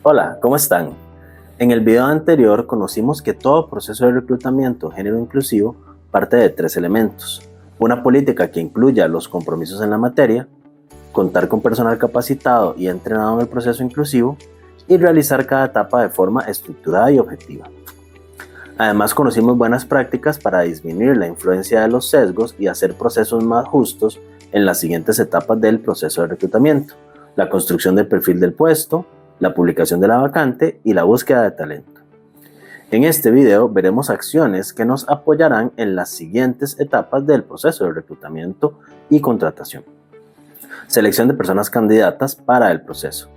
Hola, ¿cómo están? En el video anterior conocimos que todo proceso de reclutamiento género inclusivo parte de 3 elementos. Una política que incluya los compromisos en la materia, contar con personal capacitado y entrenado en el proceso inclusivo y realizar cada etapa de forma estructurada y objetiva. Además, conocimos buenas prácticas para disminuir la influencia de los sesgos y hacer procesos más justos en las siguientes etapas del proceso de reclutamiento: la construcción del perfil del puesto, la publicación de la vacante y la búsqueda de talento. En este video veremos acciones que nos apoyarán en las siguientes etapas del proceso de reclutamiento y contratación. Selección de personas candidatas para el proceso.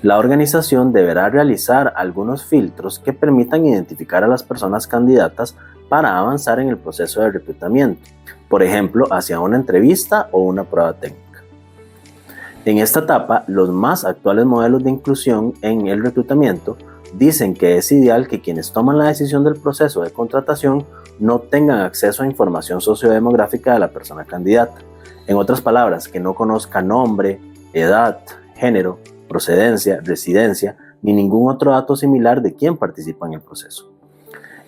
La organización deberá realizar algunos filtros que permitan identificar a las personas candidatas para avanzar en el proceso de reclutamiento, por ejemplo, hacia una entrevista o una prueba técnica. En esta etapa, los más actuales modelos de inclusión en el reclutamiento dicen que es ideal que quienes toman la decisión del proceso de contratación no tengan acceso a información sociodemográfica de la persona candidata. En otras palabras, que no conozca nombre, edad, género, procedencia, residencia, ni ningún otro dato similar de quien participa en el proceso.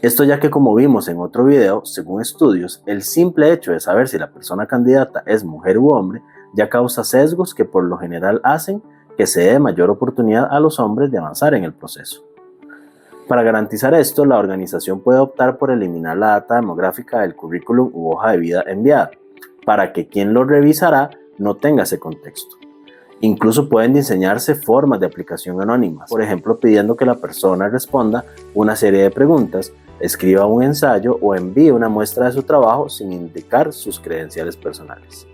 Esto ya que, como vimos en otro video, según estudios, el simple hecho de saber si la persona candidata es mujer u hombre ya causa sesgos que por lo general hacen que se dé mayor oportunidad a los hombres de avanzar en el proceso. Para garantizar esto, la organización puede optar por eliminar la data demográfica del currículum u hoja de vida enviada, para que quien lo revisará no tenga ese contexto. Incluso pueden diseñarse formas de aplicación anónimas, por ejemplo pidiendo que la persona responda una serie de preguntas, escriba un ensayo o envíe una muestra de su trabajo sin indicar sus credenciales personales.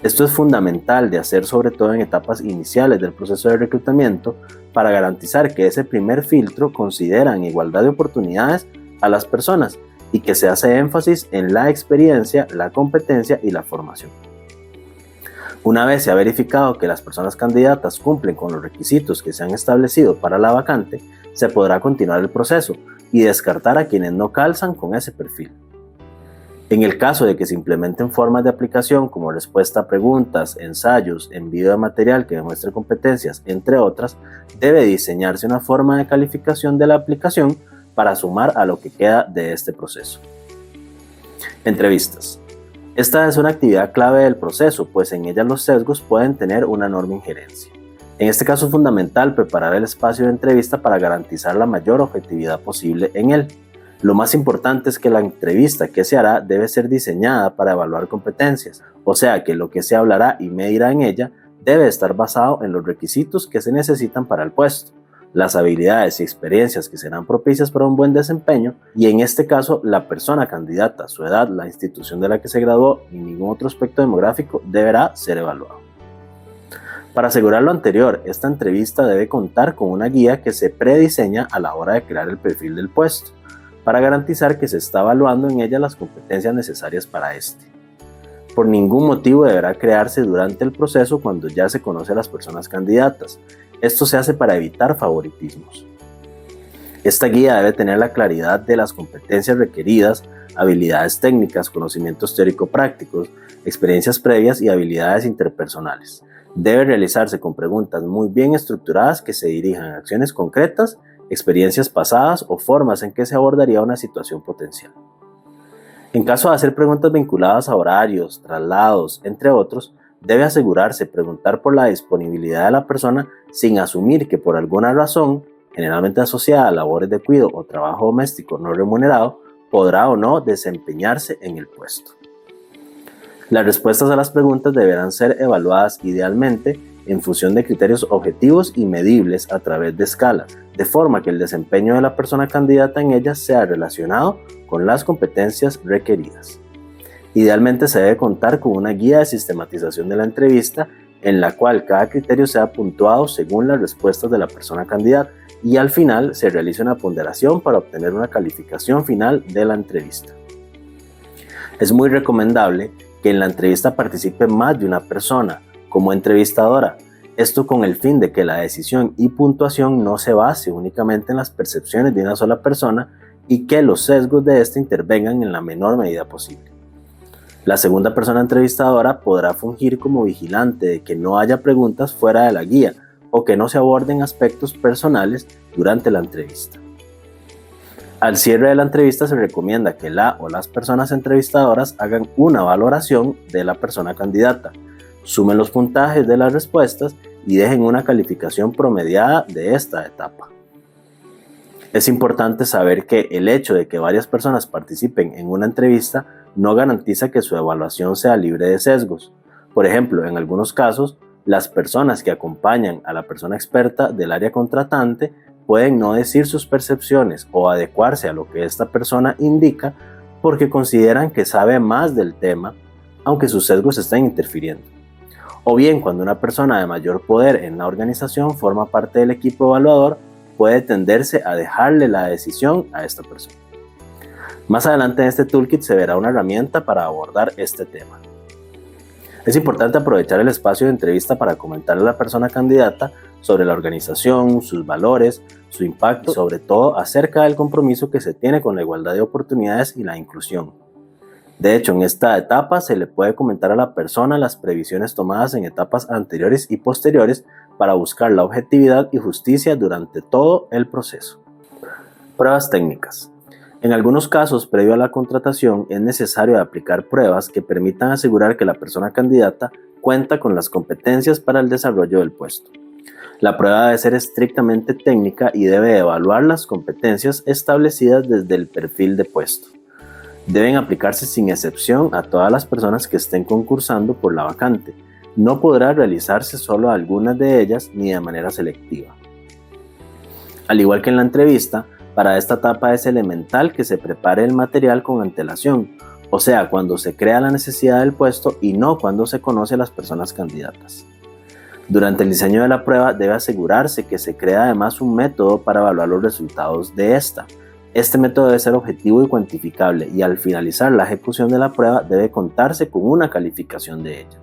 Esto es fundamental de hacer, sobre todo en etapas iniciales del proceso de reclutamiento, para garantizar que ese primer filtro considera en igualdad de oportunidades a las personas y que se hace énfasis en la experiencia, la competencia y la formación. Una vez se ha verificado que las personas candidatas cumplen con los requisitos que se han establecido para la vacante, se podrá continuar el proceso y descartar a quienes no calzan con ese perfil. En el caso de que se implementen formas de aplicación como respuesta a preguntas, ensayos, envío de material que demuestre competencias, entre otras, debe diseñarse una forma de calificación de la aplicación para sumar a lo que queda de este proceso. Entrevistas. Esta es una actividad clave del proceso, pues en ella los sesgos pueden tener una enorme injerencia. En este caso es fundamental preparar el espacio de entrevista para garantizar la mayor objetividad posible en él. Lo más importante es que la entrevista que se hará debe ser diseñada para evaluar competencias, o sea que lo que se hablará y medirá en ella debe estar basado en los requisitos que se necesitan para el puesto, las habilidades y experiencias que serán propicias para un buen desempeño y en este caso la persona candidata, su edad, la institución de la que se graduó y ningún otro aspecto demográfico deberá ser evaluado. Para asegurar lo anterior, esta entrevista debe contar con una guía que se prediseña a la hora de crear el perfil del puesto, para garantizar que se está evaluando en ella las competencias necesarias para este. Por ningún motivo deberá crearse durante el proceso cuando ya se conoce a las personas candidatas. Esto se hace para evitar favoritismos. Esta guía debe tener la claridad de las competencias requeridas, habilidades técnicas, conocimientos teórico-prácticos, experiencias previas y habilidades interpersonales. Debe realizarse con preguntas muy bien estructuradas que se dirijan a acciones concretas, experiencias pasadas o formas en que se abordaría una situación potencial. En caso de hacer preguntas vinculadas a horarios, traslados, entre otros, debe asegurarse preguntar por la disponibilidad de la persona sin asumir que por alguna razón, generalmente asociada a labores de cuidado o trabajo doméstico no remunerado, podrá o no desempeñarse en el puesto. Las respuestas a las preguntas deberán ser evaluadas idealmente en función de criterios objetivos y medibles a través de escalas, de forma que el desempeño de la persona candidata en ellas sea relacionado con las competencias requeridas. Idealmente se debe contar con una guía de sistematización de la entrevista en la cual cada criterio sea puntuado según las respuestas de la persona candidata y al final se realice una ponderación para obtener una calificación final de la entrevista. Es muy recomendable que en la entrevista participe más de una persona como entrevistadora, esto con el fin de que la decisión y puntuación no se base únicamente en las percepciones de una sola persona y que los sesgos de éste intervengan en la menor medida posible. La segunda persona entrevistadora podrá fungir como vigilante de que no haya preguntas fuera de la guía o que no se aborden aspectos personales durante la entrevista. Al cierre de la entrevista se recomienda que la o las personas entrevistadoras hagan una valoración de la persona candidata, sumen los puntajes de las respuestas y dejen una calificación promediada de esta etapa. Es importante saber que el hecho de que varias personas participen en una entrevista no garantiza que su evaluación sea libre de sesgos. Por ejemplo, en algunos casos, las personas que acompañan a la persona experta del área contratante pueden no decir sus percepciones o adecuarse a lo que esta persona indica porque consideran que sabe más del tema, aunque sus sesgos estén interfiriendo. O bien, cuando una persona de mayor poder en la organización forma parte del equipo evaluador, puede tenderse a dejarle la decisión a esta persona. Más adelante en este toolkit se verá una herramienta para abordar este tema. Es importante aprovechar el espacio de entrevista para comentarle a la persona candidata sobre la organización, sus valores, su impacto y sobre todo acerca del compromiso que se tiene con la igualdad de oportunidades y la inclusión. De hecho, en esta etapa se le puede comentar a la persona las previsiones tomadas en etapas anteriores y posteriores para buscar la objetividad y justicia durante todo el proceso. Pruebas técnicas. En algunos casos, previo a la contratación, es necesario aplicar pruebas que permitan asegurar que la persona candidata cuenta con las competencias para el desarrollo del puesto. La prueba debe ser estrictamente técnica y debe evaluar las competencias establecidas desde el perfil de puesto. Deben aplicarse sin excepción a todas las personas que estén concursando por la vacante. No podrá realizarse solo a algunas de ellas ni de manera selectiva. Al igual que en la entrevista, para esta etapa es elemental que se prepare el material con antelación, o sea, cuando se crea la necesidad del puesto y no cuando se conoce a las personas candidatas. Durante el diseño de la prueba debe asegurarse que se crea además un método para evaluar los resultados de esta. Este método debe ser objetivo y cuantificable y al finalizar la ejecución de la prueba debe contarse con una calificación de ella.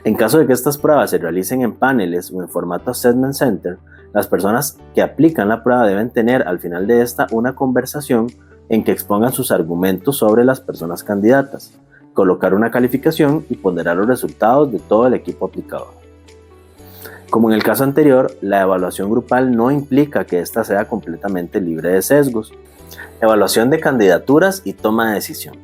En caso de que estas pruebas se realicen en paneles o en formato Assessment Center, las personas que aplican la prueba deben tener al final de esta una conversación en que expongan sus argumentos sobre las personas candidatas, colocar una calificación y ponderar los resultados de todo el equipo aplicador. Como en el caso anterior, la evaluación grupal no implica que ésta sea completamente libre de sesgos. Evaluación de candidaturas y toma de decisión.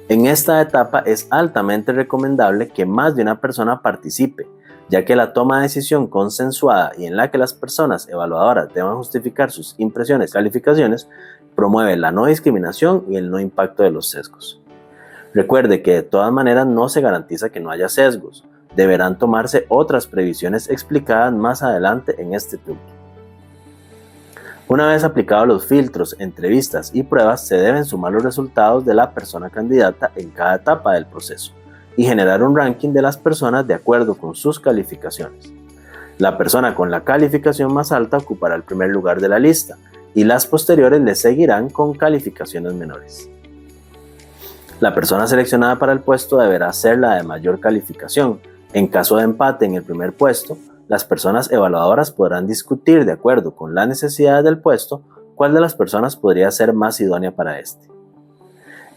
En esta etapa es altamente recomendable que más de una persona participe, ya que la toma de decisión consensuada y en la que las personas evaluadoras deban justificar sus impresiones y calificaciones promueve la no discriminación y el no impacto de los sesgos. Recuerde que de todas maneras no se garantiza que no haya sesgos. Deberán tomarse otras previsiones explicadas más adelante en este toolkit. Una vez aplicados los filtros, entrevistas y pruebas, se deben sumar los resultados de la persona candidata en cada etapa del proceso y generar un ranking de las personas de acuerdo con sus calificaciones. La persona con la calificación más alta ocupará el primer lugar de la lista y las posteriores le seguirán con calificaciones menores. La persona seleccionada para el puesto deberá ser la de mayor calificación. En caso de empate en el primer puesto, las personas evaluadoras podrán discutir de acuerdo con las necesidades del puesto cuál de las personas podría ser más idónea para este.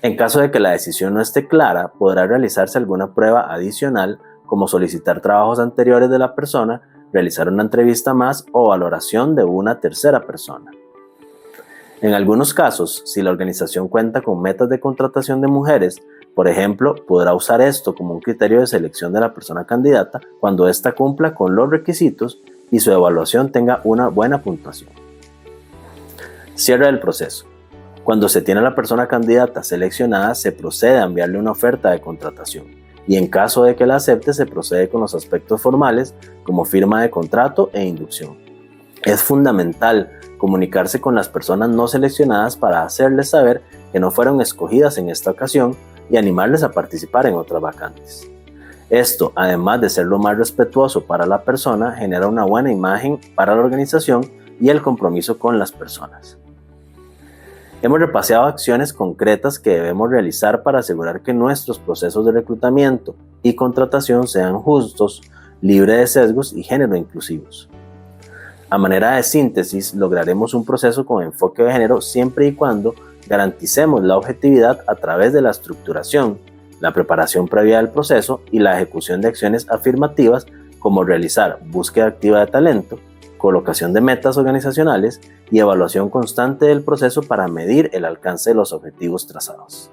En caso de que la decisión no esté clara, podrá realizarse alguna prueba adicional como solicitar trabajos anteriores de la persona, realizar una entrevista más o valoración de una tercera persona. En algunos casos, si la organización cuenta con metas de contratación de mujeres, por ejemplo, podrá usar esto como un criterio de selección de la persona candidata cuando ésta cumpla con los requisitos y su evaluación tenga una buena puntuación. Cierre del proceso. Cuando se tiene a la persona candidata seleccionada, se procede a enviarle una oferta de contratación y en caso de que la acepte, se procede con los aspectos formales como firma de contrato e inducción. Es fundamental comunicarse con las personas no seleccionadas para hacerles saber que no fueron escogidas en esta ocasión y animarles a participar en otras vacantes. Esto, además de ser lo más respetuoso para la persona, genera una buena imagen para la organización y el compromiso con las personas. Hemos repasado acciones concretas que debemos realizar para asegurar que nuestros procesos de reclutamiento y contratación sean justos, libres de sesgos y género inclusivos. A manera de síntesis, lograremos un proceso con enfoque de género siempre y cuando Garanticemos la objetividad a través de la estructuración, la preparación previa del proceso y la ejecución de acciones afirmativas como realizar búsqueda activa de talento, colocación de metas organizacionales y evaluación constante del proceso para medir el alcance de los objetivos trazados.